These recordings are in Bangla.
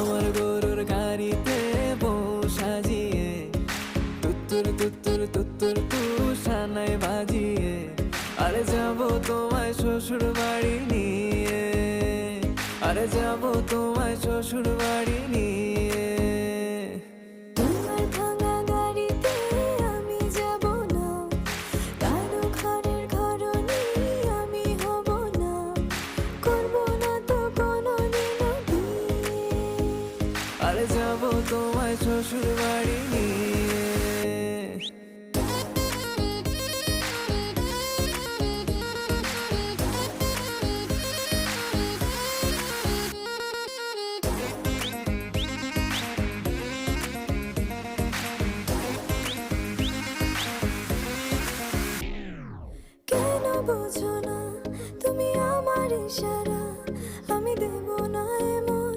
আমার গরুর গাড়িতে বউ সাজিয়ে তুত্তুর তুত্তুর তুত্তুর তু সানাই বাজিয়ে আরে যাব তোমায় শ্বশুর বাড়ি নিয়ে, আরে যাব তোমায় শ্বশুর বাড়ি নিয়ে। তোমার ভাঙা গাড়িতে আমি যাব না, কারো ঘরের ঘরনি আমি হব না, করব না তো কোনোদিনও বিয়ে। আরে যাব তোমায় শ্বশুর বাড়ি নিয়ে। কেন বোঝো না তুমি আমার ইশারা, আমি দেব না এমন।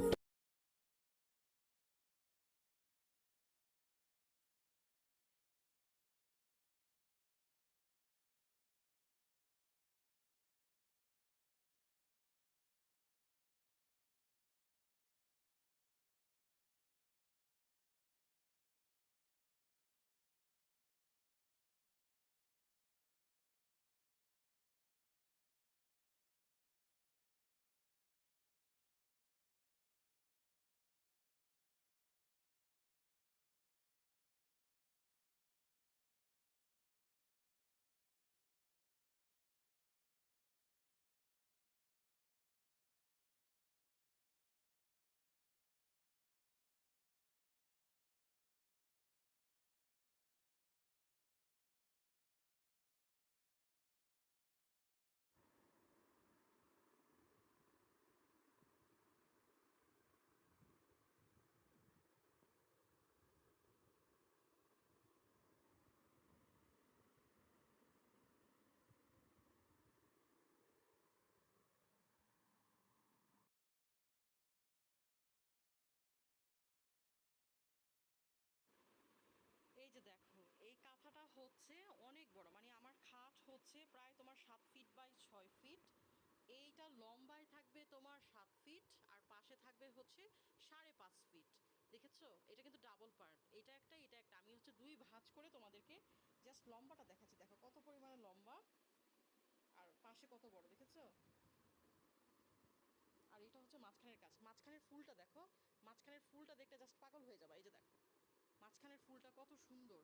এই যে দেখো, এই কাঁথাটা হচ্ছে অনেক বড়, মানে আমার খাট হচ্ছে প্রায় তোমার 7 ফিট বাই 6 ফিট। এইটা লম্বায় থাকবে তোমার 7 ফিট, আর পাশে থাকবে হচ্ছে 5.5 ফিট। দেখেছো, এটা কিন্তু ডাবল পার্ট, এটা একটা এটা একটা। আমি হচ্ছে দুই ভাঁজ করে তোমাদেরকে জাস্ট লম্বাটা দেখাচ্ছি। দেখো কত পরিমাণে লম্বা, আর পাশে কত বড়, দেখেছো? আর এটা হচ্ছে মাঝখানের কাজ, মাঝখানের ফুলটা দেখো, মাঝখানের ফুলটা দেখতে জাস্ট পাগল হয়ে যাবে। এই যে দেখো, মাঝখানের ফুলটা কত সুন্দর।